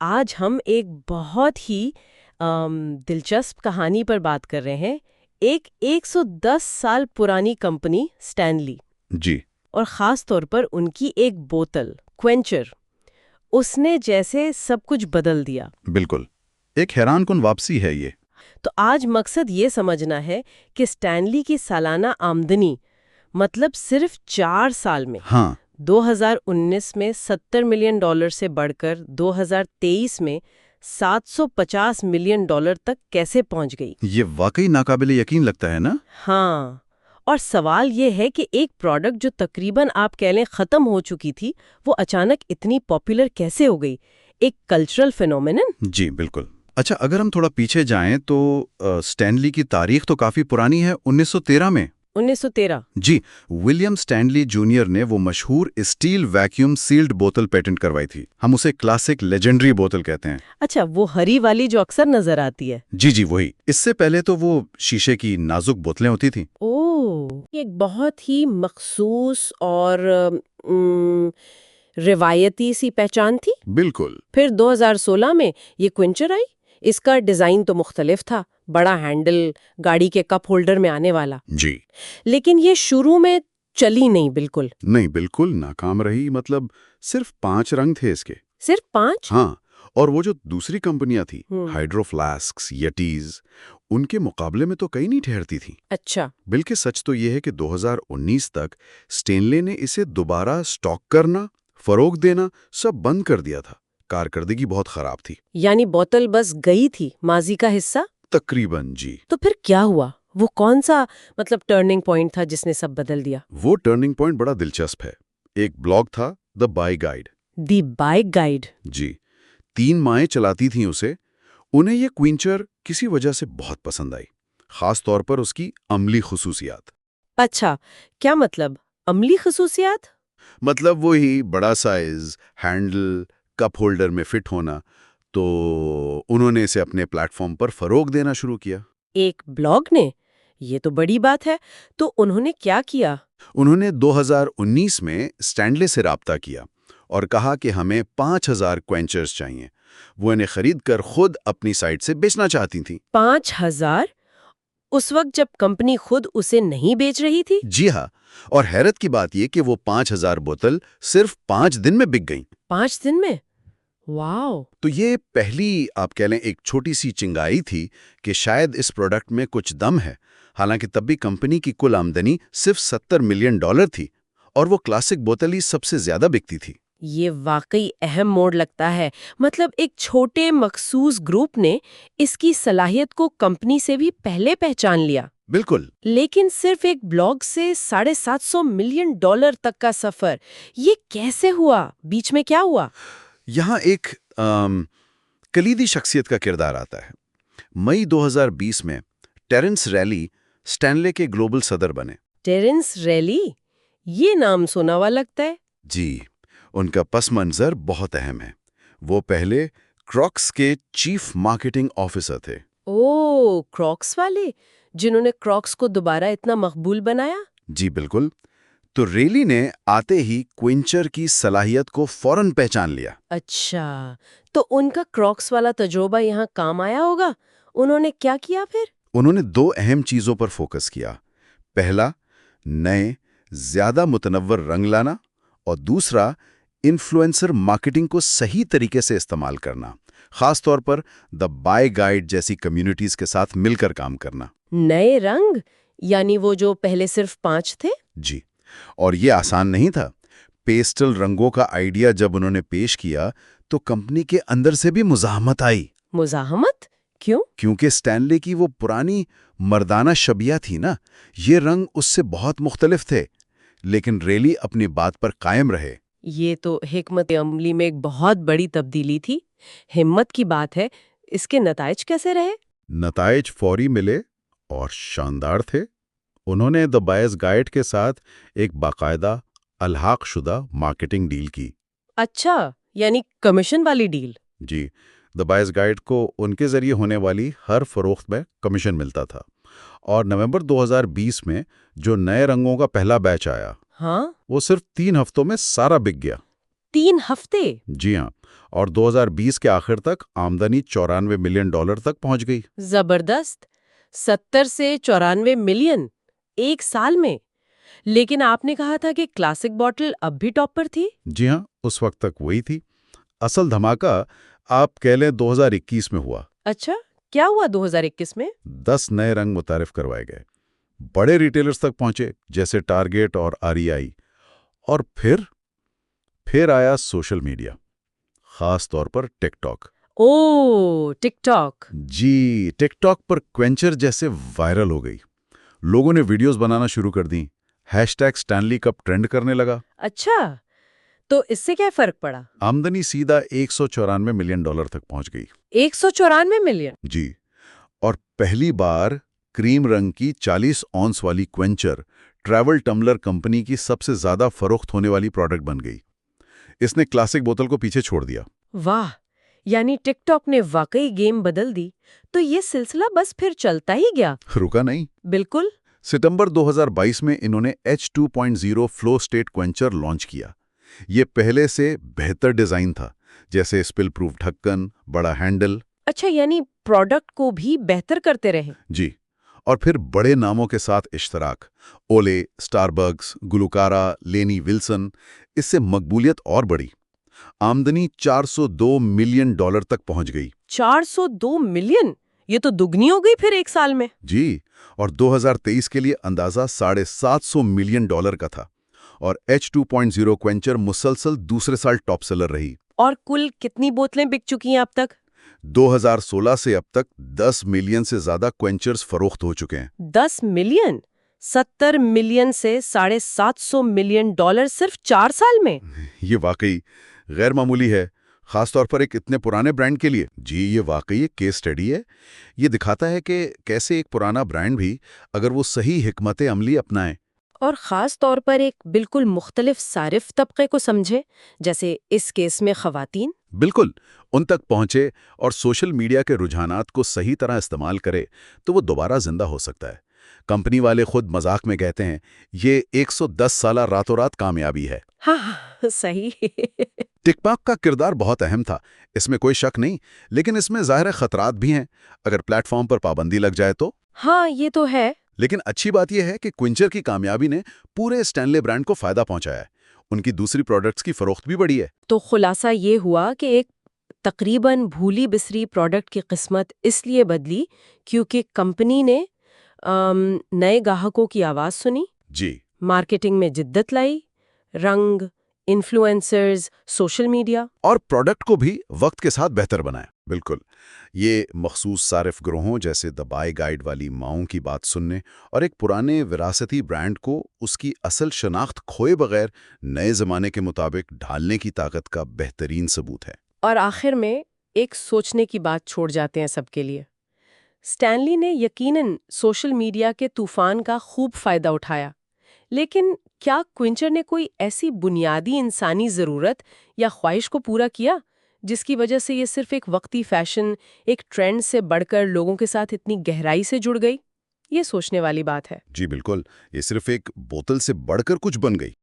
आज हम एक बहुत ही दिलचस्प कहानी पर बात कर रहे हैं। एक 110 साल पुरानी कंपनी स्टैनली, जी। और ख़ास तौर पर उनकी एक बोतल क्वेंचर, उसने जैसे सब कुछ बदल दिया। बिल्कुल। एक हैरानकुन वापसी है ये। तो आज मकसद ये समझना है कि स्टैनली की सालाना आमदनी, मतलब सिर्फ 4 साल में हाँ। 2019 में $70 मिलियन से बढ़कर 2023 में $750 मिलियन तक कैसे पहुंच गई। ये वाकई नाकाबिले यकीन लगता है ना। हाँ, और सवाल ये है कि एक प्रोडक्ट जो तकरीबन आप कह लें खत्म हो चुकी थी, वो अचानक इतनी पॉपुलर कैसे हो गई। एक कल्चरल फिनोमेनन। जी बिल्कुल। अच्छा, अगर हम थोड़ा पीछे जाएं तो स्टैनली की तारीख तो काफी पुरानी है, 1913 में। 1913। जी। विलियम स्टैनली जूनियर ने वो मशहूर स्टील वैक्यूम सील्ड बोतल पेटेंट करवाई थी। हम उसे क्लासिक लेजेंडरी बोतल कहते हैं। अच्छा, वो हरी वाली जो अक्सर नजर आती है। जी जी, वही। इससे पहले तो वो शीशे की नाजुक बोतलें होती थी। ओह, एक बहुत ही मखसूस और रिवायती सी पहचान थी। बिल्कुल। फिर 2016 में ये क्विंचर आई। इसका डिजाइन तो मुख्तलिफ था, बड़ा हैंडल, गाड़ी के कप होल्डर में आने वाला। जी। लेकिन ये शुरू में चली नहीं बिल्कुल। नहीं, बिल्कुल नाकाम रही। मतलब सिर्फ 5 रंग थे इसके। सिर्फ 5? हाँ। और वो जो दूसरी कंपनियां थी, हम्म। हाइड्रो फ्लास्क्स, यटीज, उनके मुकाबले में तो कहीं नहीं ठहरती थी। अच्छा। बल्कि सच तो ये है कि 2019 तक स्टेनले ने इसे दोबारा स्टॉक करना, फरोग देना सब बंद कर दिया था। कारकर्दगी बहुत खराब थी। यानी बोतल बस गई थी, माजी का हिस्सा। तकरीबन जी। तो फिर क्या हुआ? वो कौन सा टर्निंग पॉइंट था जिसने सब बदल दिया? वो टर्निंग पॉइंट बड़ा दिलचस्प है। एक ब्लॉग था, the by guide. The bike guide. जी। 3 माएँ चलाती थीं उसे। उन्हें ये क्विंचर किसी वजह से बहुत पसंद आई, खास तौर पर उसकी अमली खुसूसियात। अच्छा, क्या मतलब अमली खसूसियात? मतलब वही बड़ा साइज, हैंडल, कप होल्डर में फिट होना। तो उन्होंने इसे अपने प्लेटफॉर्म पर फरोग देना शुरू किया। एक ब्लॉग ने? ये तो बड़ी बात है। तो उन्होंने क्या किया? उन्होंने 2019 में स्टैनले से राब्ता किया और कहा कि हमें 5000 क्वेंचर्स चाहिए। वो इन्हें खरीद कर खुद अपनी साइट से बेचना चाहती थीं। 5,000? उस वक्त जब कंपनी खुद उसे नहीं बेच रही थी? जी हाँ। और हैरत की बात यह कि वो 5000 बोतल सिर्फ 5 दिन में बिक गईं। 5 दिन में? वाओ! तो ये पहली, आप कह लें, एक छोटी सी चिंगाई थी कि शायद इस प्रोडक्ट में कुछ दम है। हालांकि तब भी कंपनी की कुल आमदनी सिर्फ $70 मिलियन थी और वो क्लासिक बोतल ही सबसे ज्यादा बिकती थी। ये वाकई अहम मोड़ लगता है। मतलब एक छोटे मखसूस ग्रुप ने इसकी सलाहियत को कंपनी से भी पहले पहचान लिया। बिल्कुल। लेकिन सिर्फ एक ब्लॉग से $750 मिलियन तक का सफर, ये कैसे हुआ? बीच में क्या हुआ? यहाँ एक कलीदी शख्सियत का किरदार आता है। मई 2020 में टेरेंस रैली स्टैनले के ग्लोबल सदर बने। Terence Riley? ये नाम सुना हुआ लगता है। जी। उनका पस मंजर बहुत अहम है। वो पहले क्रॉक्स के चीफ मार्केटिंग ऑफिसर थे। ओह, क्रॉक्स वाले, जिन्होंने क्रॉक्स को दोबारा इतना मकबूल बनाया। जी बिल्कुल। तो रेली ने आते ही क्विंचर की सलाहियत को फौरन पहचान लिया। अच्छा, तो उनका क्रॉक्स वाला तजुर्बा यहाँ काम आया होगा। उन्होंने क्या किया फिर? उन्होंने 2 अहम चीजों पर फोकस किया। पहला, नए, ज्यादा मुतनव्वर रंग लाना, और दूसरा, इन्फ्लुएंसर मार्केटिंग को सही तरीके से इस्तेमाल करना, खास तौर पर द बाय गाइड जैसी कम्युनिटीज के साथ मिलकर काम करना। नए रंग? यानी वो जो पहले सिर्फ 5 थे? जी। और ये आसान नहीं था। पेस्टल रंगों का आइडिया जब उन्होंने पेश किया तो कंपनी के अंदर से भी मुज़ाहमत आई। मुज़ाहमत? क्यों? क्योंकि स्टैनले की वो पुरानी मर्दाना शबिया थी ना, ये रंग उससे बहुत मुख्तलिफ थे। लेकिन रेली अपनी बात पर कायम रहे। ये तो हिकमत अमली में एक बहुत बड़ी तब्दीली थी। हिम्मत की बात है। इसके नताइज कैसे रहे? नताइज फौरी मिले और शानदार थे। उन्होंने द बायर्स गाइड के साथ एक बाकायदा अलहाक शुदा मार्केटिंग डील की। अच्छा, यानी कमीशन वाली डील? जी। द बायर्स गाइड को उनके जरिए होने वाली हर फरोख्त में कमीशन मिलता था। और नवंबर 2020 में जो नए रंगों का पहला बैच आया, हाँ? वो सिर्फ 3 हफ्तों में सारा बिक गया। 3 हफ्ते? जी हाँ, और 2020 के आखिर तक आमदनी $94 मिलियन तक पहुंच गई। जबरदस्त। 70 से 94 मिलियन एक साल में। लेकिन आपने कहा था कि क्लासिक बॉटल अब भी टॉप पर थी। जी हाँ, उस वक्त तक वही थी। असल धमाका आप कह लें 2021 में हुआ। अच्छा, क्या हुआ 2021 में? 10 नए रंग मुतारिफ करवाए गए, बड़े रिटेलर्स तक पहुंचे जैसे टारगेट और आरईआई। और फिर आया सोशल मीडिया, खास तौर पर टिकटॉक। ओ, टिकटॉक। जी, टिकटॉक पर क्वेंचर जैसे वायरल हो गई। लोगों ने वीडियोस बनाना शुरू कर दी, हैशटैग स्टैनली कप ट्रेंड करने लगा। अच्छा, तो इससे क्या फर्क पड़ा? आमदनी सीधा $194 मिलियन तक पहुंच गई। 194 मिलियन? जी, और पहली बार क्रीम रंग की 40 ऑन्स वाली क्वेंचर ट्रैवल टम्बलर कंपनी की सबसे ज्यादा फरोख्त होने वाली प्रोडक्ट बन गई। इसने क्लासिक बोतल को पीछे छोड़ दिया। वाह, यानी टिकटॉक ने वाकई गेम बदल दी। तो ये सिलसिला बस फिर चलता ही गया? रुका नहीं। बिल्कुल। सितंबर 2022 में इन्होंने H2.0 flow state Quencher launch किया। ये पहले से बेहतर डिजाइन था, जैसे स्पिल प्रूफ ढक्कन, बड़ा हैंडल। अच्छा, यानी प्रोडक्ट को भी बेहतर करते रहे। जी, और फिर बड़े नामों के साथ इश्तराक, ओले, स्टारबक्स, गुलुकारा, लेनी विल्सन। इससे मकबूलियत और बढ़ी। आमदनी $402 मिलियन तक पहुंच गई। 402 मिलियन? ये तो दुगनी हो गई फिर एक साल में। जी, और 2023 के लिए अंदाजा $750 मिलियन का था। और H2.0 क्वेंचर मुसलसल दूसरे साल टॉप सेलर रही। और कुल कितनी बोतलें बिक चुकी हैं अब तक? 2016 से अब तक 10 मिलियन से ज्यादा क्वेंचर्स फरोख्त हो चुके हैं। 10 मिलियन? 70 मिलियन से $750 मिलियन सिर्फ 4 साल में? ये वाकई गैर मामूली है, खासतौर पर एक इतने पुराने ब्रांड के लिए। जी, ये वाकई एक केस स्टडी है। ये दिखाता है कि कैसे एक पुराना ब्रांड भी, अगर वो सही हिकमत अमली अपनाए, और ख़ास तौर पर एक बिल्कुल मुख्तलिफ सारिफ तबके को समझे, जैसे इस केस में ख़वातीन, बिल्कुल उन तक पहुंचे और सोशल मीडिया के रुझानात को सही तरह इस्तेमाल करे, तो वो दोबारा जिंदा हो सकता है। कंपनी वाले खुद मजाक में कहते हैं, ये 110 साला रातों रात कामयाबी है। हाँ सही। टिकटॉक का किरदार बहुत अहम था, इसमें कोई शक नहीं, लेकिन इसमें ज़ाहिर खतरात भी हैं। अगर प्लेटफॉर्म पर पाबंदी लग जाए तो। हाँ, ये तो है। लेकिन अच्छी बात यह है कि क्विंचर की कामयाबी ने पूरे स्टैनले ब्रांड को फायदा पहुंचाया है। उनकी दूसरी प्रोडक्ट्स की फरोख्त भी बढ़ी है। तो खुलासा ये हुआ कि एक तकरीबन भूली बिसरी प्रोडक्ट की किस्मत इसलिए बदली क्योंकि कंपनी ने नए ग्राहकों की आवाज़ सुनी, जी, मार्केटिंग में जिद्दत लाई, रंग, इन्फ्लुएंसर्स, सोशल मीडिया। और प्रोडक्ट को भी वक्त के साथ बेहतर बनाया। बिल्कुल, ये मखसूस सारिफ ग्रोहों जैसे द बाय गाइड वाली माओं की बात सुनने और एक पुराने विरासती ब्रांड को उसकी असल शनाख्त खोए बगैर नए ज़माने के मुताबिक ढालने की ताकत का बेहतरीन सबूत है। और आखिर में एक सोचने की बात छोड़ जाते हैं सबके लिए। स्टैनली ने यकीनन सोशल मीडिया के तूफान का खूब फायदा उठाया, लेकिन क्या क्विंचर ने कोई ऐसी बुनियादी इंसानी ज़रूरत या ख्वाहिश को पूरा किया जिसकी वजह से ये सिर्फ एक वक्ती फैशन, एक ट्रेंड से बढ़कर लोगों के साथ इतनी गहराई से जुड़ गई? ये सोचने वाली बात है। जी बिल्कुल, ये सिर्फ एक बोतल से बढ़कर कुछ बन गई।